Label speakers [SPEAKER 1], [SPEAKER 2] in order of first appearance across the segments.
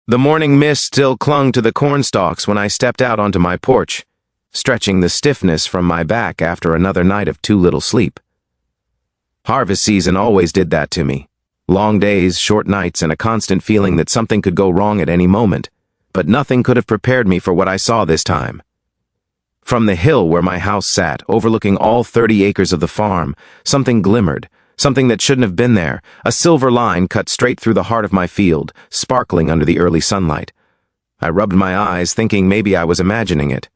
[SPEAKER 1] The morning mist still clung to the cornstalks when I stepped out onto my porch, stretching the stiffness from my back after another night of too little sleep. Harvest season always did that to me. Long days, short nights, and a constant feeling that something could go wrong at any moment, but nothing could have prepared me for what I saw this time. From the hill where my house sat, overlooking all 30 acres of the farm, something glimmered, something that shouldn't have been there. A silver line cut straight through the heart of my field, sparkling under the early sunlight. I rubbed my eyes, thinking maybe I was imagining it.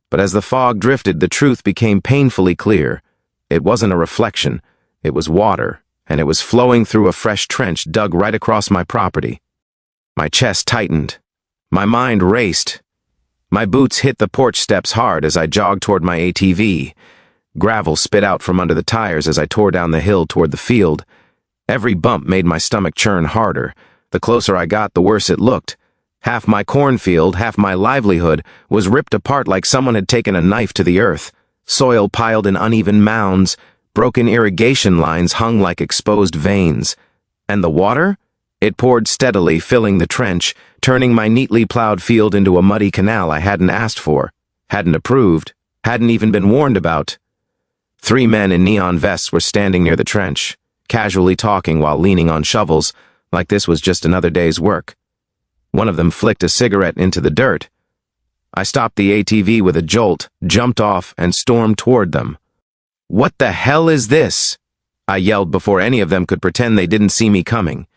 [SPEAKER 1] But as the fog drifted, the truth became painfully clear. It wasn't a reflection. It was water, and it was flowing through a fresh trench dug right across my property. My chest tightened. My mind raced. My boots hit the porch steps hard as I jogged toward my ATV. Gravel spit out from under the tires as I tore down the hill toward the field. Every bump made my stomach churn harder. The closer I got, the worse it looked. Half my cornfield, half my livelihood, was ripped apart like someone had taken a knife to the earth. Soil piled in uneven mounds, broken irrigation lines hung like exposed veins. And the water? It poured steadily, filling the trench, turning my neatly plowed field into a muddy canal I hadn't asked for, hadn't approved, hadn't even been warned about. 3 men in neon vests were standing near the trench, casually talking while leaning on shovels, like this was just another day's work. One of them flicked a cigarette into the dirt. I stopped the ATV with a jolt, jumped off, and stormed toward them. "What the hell is this?" I yelled before any of them could pretend they didn't see me coming.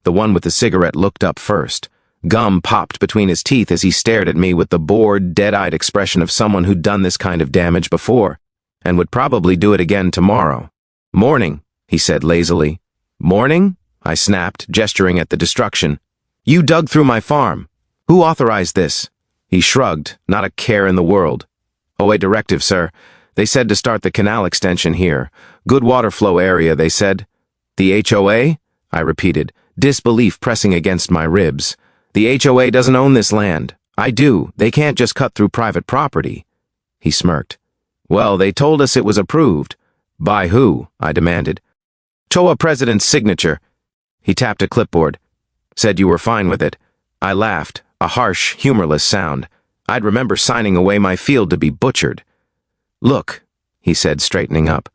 [SPEAKER 1] The one with the cigarette looked up first. Gum popped between his teeth as he stared at me with the bored, dead-eyed expression of someone who'd done this kind of damage before, and would probably do it again tomorrow. "Morning," he said lazily. "Morning?" I snapped, gesturing at the destruction. "You dug through my farm. Who authorized this?" He shrugged, not a care in the world. "HOA directive, sir. They said to start the canal extension here. Good water flow area, they said." "The HOA?" I repeated, disbelief pressing against my ribs. "The HOA doesn't own this land. I do. They can't just cut through private property." He smirked. "Well, they told us it was approved." "By who?" I demanded. "HOA president's signature." He tapped a clipboard. "Said you were fine with it." I laughed, a harsh, humorless sound. I'd remember signing away my field to be butchered. "Look," he said, straightening up.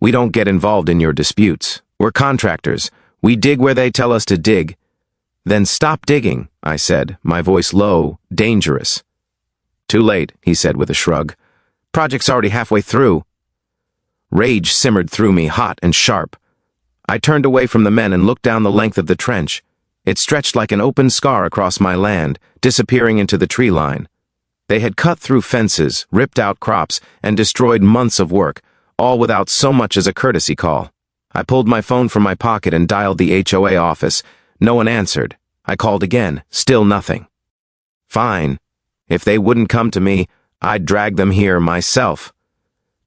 [SPEAKER 1] "We don't get involved in your disputes. We're contractors. We dig where they tell us to dig." "Then stop digging," I said, my voice low, dangerous. "Too late," he said with a shrug. "Project's already halfway through." Rage simmered through me, hot and sharp. I turned away from the men and looked down the length of the trench. It stretched like an open scar across my land, disappearing into the tree line. They had cut through fences, ripped out crops, and destroyed months of work, all without so much as a courtesy call. I pulled my phone from my pocket and dialed the HOA office. No one answered. I called again, still nothing. Fine. If they wouldn't come to me, I'd drag them here myself.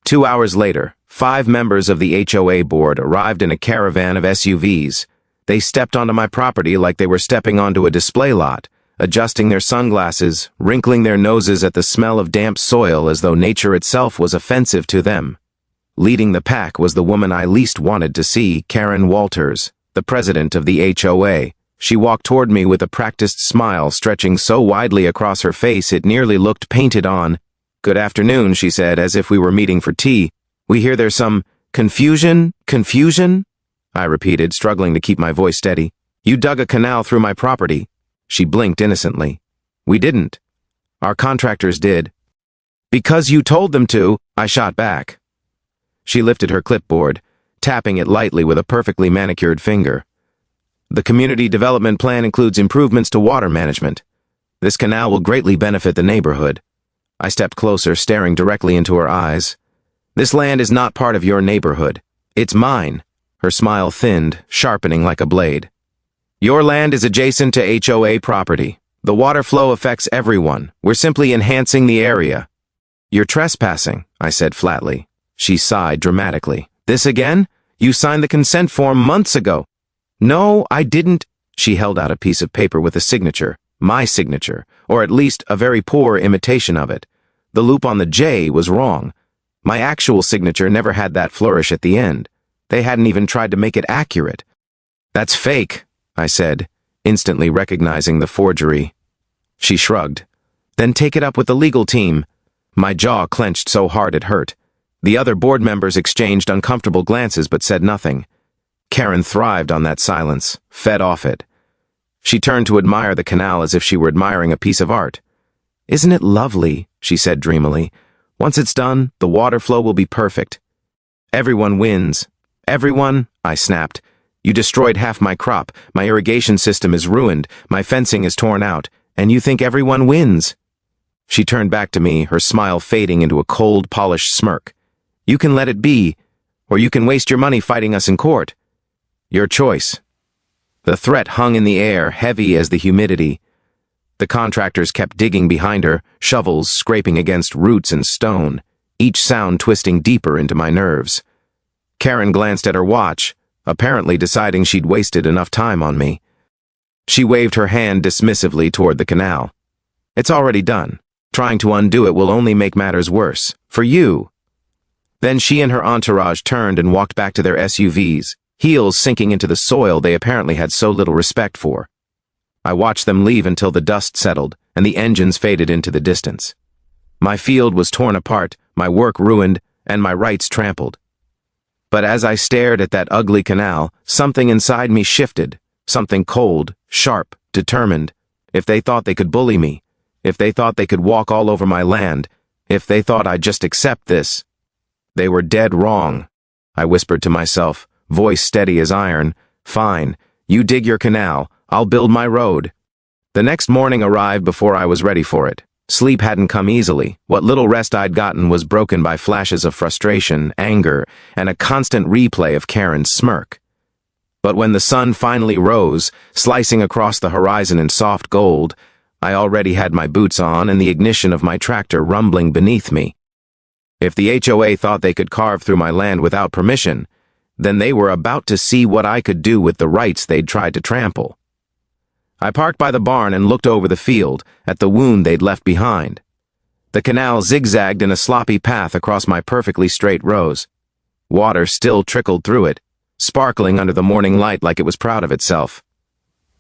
[SPEAKER 1] 2 hours later, 5 members of the HOA board arrived in a caravan of SUVs. They stepped onto my property like they were stepping onto a display lot, adjusting their sunglasses, wrinkling their noses at the smell of damp soil as though nature itself was offensive to them. Leading the pack was the woman I least wanted to see, Karen Walters, the president of the HOA. She walked toward me with a practiced smile stretching so widely across her face it nearly looked painted on. "Good afternoon," she said, as if we were meeting for tea. "We hear there's some confusion?" "Confusion?" I repeated, struggling to keep my voice steady. "You dug a canal through my property." She blinked innocently. "We didn't. Our contractors did." "Because you told them to," I shot back. She lifted her clipboard, tapping it lightly with a perfectly manicured finger. "The community development plan includes improvements to water management. This canal will greatly benefit the neighborhood." I stepped closer, staring directly into her eyes. "This land is not part of your neighborhood. It's mine." Her smile thinned, sharpening like a blade. "Your land is adjacent to HOA property. The water flow affects everyone. We're simply enhancing the area." "You're trespassing," I said flatly. She sighed dramatically. "This again? You signed the consent form months ago." "No, I didn't." She held out a piece of paper with a signature. My signature, or at least a very poor imitation of it. The loop on the J was wrong. My actual signature never had that flourish at the end. They hadn't even tried to make it accurate. "That's fake," I said. instantly recognizing the forgery. She shrugged. Then take it up with the legal team. My jaw clenched so hard it hurt. The other board members exchanged uncomfortable glances but said nothing. Karen thrived on that silence, fed off it. She turned to admire the canal as if she were admiring a piece of art. "Isn't it lovely?" she said dreamily. "Once it's done, the water flow will be perfect." "Everyone wins." "Everyone?" I snapped. "You destroyed half my crop, my irrigation system is ruined, my fencing is torn out, and you think everyone wins?" She turned back to me, her smile fading into a cold, polished smirk. "You can let it be, or you can waste your money fighting us in court. Your choice." The threat hung in the air, heavy as the humidity. The contractors kept digging behind her, shovels scraping against roots and stone, each sound twisting deeper into my nerves. Karen glanced at her watch, apparently deciding she'd wasted enough time on me. She waved her hand dismissively toward the canal. "It's already done. Trying to undo it will only make matters worse. For you." Then she and her entourage turned and walked back to their SUVs, heels sinking into the soil they apparently had so little respect for. I watched them leave until the dust settled and the engines faded into the distance. My field was torn apart, my work ruined, and my rights trampled. But as I stared at that ugly canal, something inside me shifted, something cold, sharp, determined. If they thought they could bully me, if they thought they could walk all over my land, if they thought I'd just accept this, they were dead wrong. I whispered to myself, voice steady as iron. "Fine, you dig your canal, I'll build my road." The next morning arrived before I was ready for it. Sleep hadn't come easily. What little rest I'd gotten was broken by flashes of frustration, anger, and a constant replay of Karen's smirk. But when the sun finally rose, slicing across the horizon in soft gold, I already had my boots on and the ignition of my tractor rumbling beneath me. If the HOA thought they could carve through my land without permission, then they were about to see what I could do with the rights they'd tried to trample. I parked by the barn and looked over the field, at the wound they'd left behind. The canal zigzagged in a sloppy path across my perfectly straight rows. Water still trickled through it, sparkling under the morning light like it was proud of itself.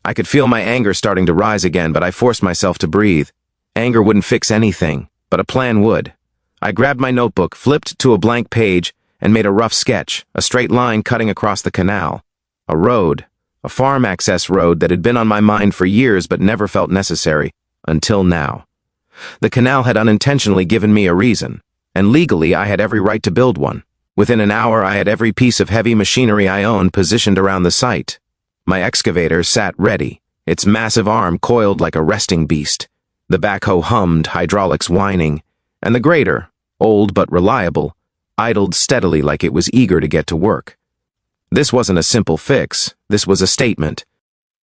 [SPEAKER 1] I could feel my anger starting to rise again, but I forced myself to breathe. Anger wouldn't fix anything, but a plan would. I grabbed my notebook, flipped to a blank page, and made a rough sketch, a straight line cutting across the canal. A road, a farm access road that had been on my mind for years but never felt necessary, until now. The canal had unintentionally given me a reason, and legally I had every right to build one. Within an hour I had every piece of heavy machinery I owned positioned around the site. My excavator sat ready, its massive arm coiled like a resting beast. The backhoe hummed, hydraulics whining, and the grader, old but reliable, idled steadily like it was eager to get to work. This wasn't a simple fix, this was a statement.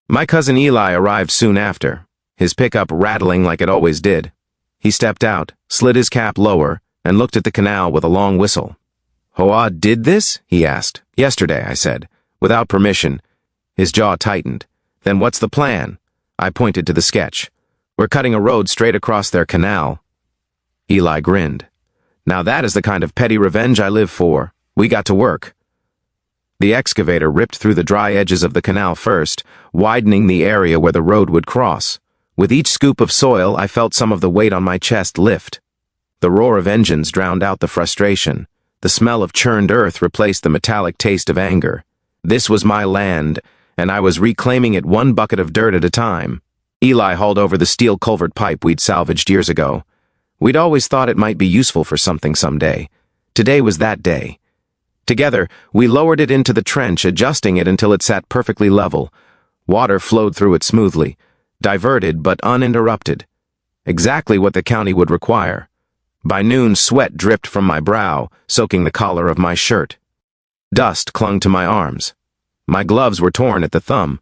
[SPEAKER 1] My cousin Eli arrived soon after, his pickup rattling like it always did. He stepped out, slid his cap lower, and looked at the canal with a long whistle. "HOA did this?" he asked. "Yesterday," I said, "without permission." His jaw tightened. "Then what's the plan?" I pointed to the sketch. "We're cutting a road straight across their canal." Eli grinned. "Now that is the kind of petty revenge I live for. We got to work." The excavator ripped through the dry edges of the canal first, widening the area where the road would cross. With each scoop of soil, I felt some of the weight on my chest lift. The roar of engines drowned out the frustration. The smell of churned earth replaced the metallic taste of anger. This was my land, and I was reclaiming it one bucket of dirt at a time. Eli hauled over the steel culvert pipe we'd salvaged years ago. We'd always thought it might be useful for something someday. Today was that day. Together, we lowered it into the trench, adjusting it until it sat perfectly level. Water flowed through it smoothly, diverted but uninterrupted. Exactly what the county would require. By noon, sweat dripped from my brow, soaking the collar of my shirt. Dust clung to my arms. My gloves were torn at the thumb.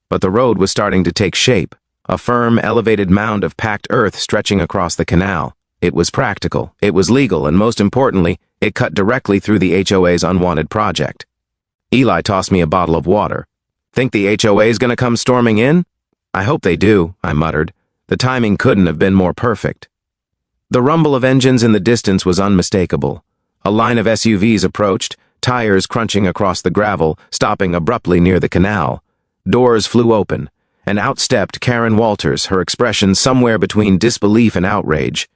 [SPEAKER 1] But the road was starting to take shape, a firm, elevated mound of packed earth stretching across the canal. It was practical, it was legal, and most importantly, it cut directly through the HOA's unwanted project. Eli tossed me a bottle of water. "Think the HOA's gonna come storming in?" "I hope they do," I muttered. The timing couldn't have been more perfect. The rumble of engines in the distance was unmistakable. A line of SUVs approached, tires crunching across the gravel, stopping abruptly near the canal. Doors flew open. and out stepped Karen Walters, her expression somewhere between disbelief and outrage.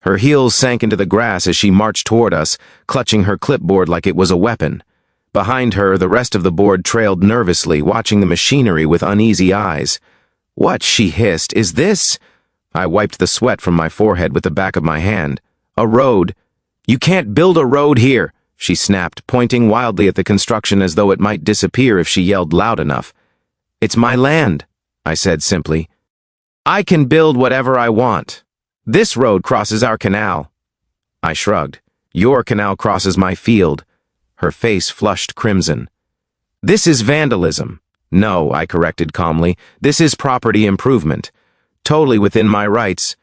[SPEAKER 1] Her heels sank into the grass as she marched toward us, clutching her clipboard like it was a weapon. Behind her, the rest of the board trailed nervously, watching the machinery with uneasy eyes. "What?" she hissed. "Is this—" I wiped the sweat from my forehead with the back of my hand. "A road." "You can't build a road here," she snapped, pointing wildly at the construction as though it might disappear if she yelled loud enough. "It's my land," I said simply. "I can build whatever I want. This road crosses our canal." I shrugged. "Your canal crosses my field." Her face flushed crimson. "This is vandalism." "No," I corrected calmly. "This is property improvement. Totally within my rights."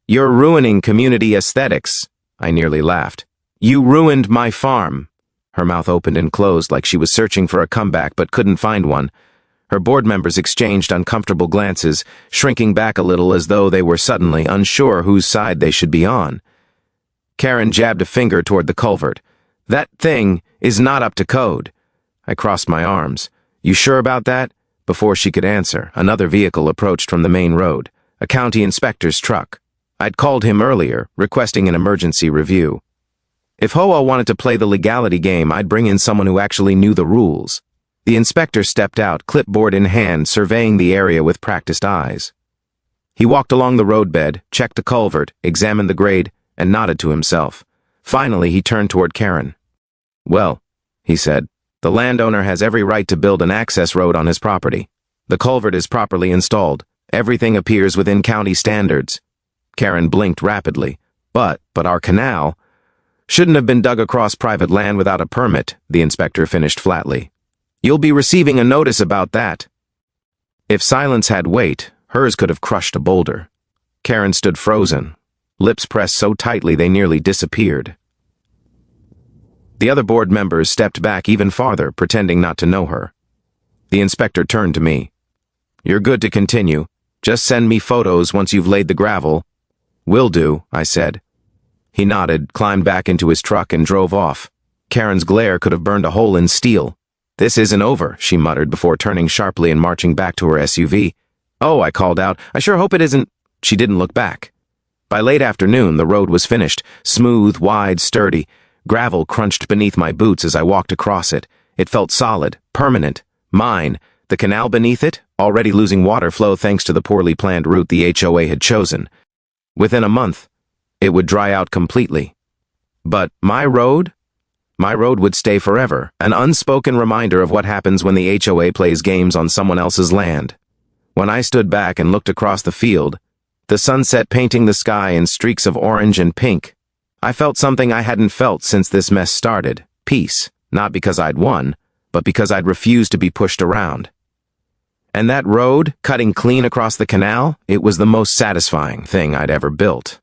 [SPEAKER 1] "You're ruining community aesthetics." I nearly laughed. "You ruined my farm." Her mouth opened and closed like she was searching for a comeback but couldn't find one. Her board members exchanged uncomfortable glances, shrinking back a little as though they were suddenly unsure whose side they should be on. Karen jabbed a finger toward the culvert. "That thing is not up to code." I crossed my arms. "You sure about that?" Before she could answer, another vehicle approached from the main road, a county inspector's truck. I'd called him earlier, requesting an emergency review. If HOA wanted to play the legality game, I'd bring in someone who actually knew the rules. The inspector stepped out, clipboard in hand, surveying the area with practiced eyes. He walked along the roadbed, checked the culvert, examined the grade, and nodded to himself. Finally, he turned toward Karen. "Well," he said, "the landowner has every right to build an access road on his property. The culvert is properly installed. Everything appears within county standards." Karen blinked rapidly. But our canal shouldn't have been dug across private land without a permit," the inspector finished flatly. "You'll be receiving a notice about that." If silence had weight, hers could have crushed a boulder. Karen stood frozen, lips pressed so tightly they nearly disappeared. The other board members stepped back even farther, pretending not to know her. The inspector turned to me. "You're good to continue. Just send me photos once you've laid the gravel." "Will do," I said. He nodded, climbed back into his truck, and drove off. Karen's glare could have burned a hole in steel. "This isn't over," she muttered before turning sharply and marching back to her SUV. "Oh," I called out, "I sure hope it isn't—" She didn't look back. By late afternoon, the road was finished, smooth, wide, sturdy. Gravel crunched beneath my boots as I walked across it. It felt solid, permanent, mine. The canal beneath it, already losing water flow thanks to the poorly planned route the HOA had chosen. Within a month, it would dry out completely. But my road? My road would stay forever, an unspoken reminder of what happens when the HOA plays games on someone else's land. When I stood back and looked across the field, the sunset painting the sky in streaks of orange and pink, I felt something I hadn't felt since this mess started. Peace, not because I'd won, but because I'd refused to be pushed around. And that road, cutting clean across the canal, it was the most satisfying thing I'd ever built.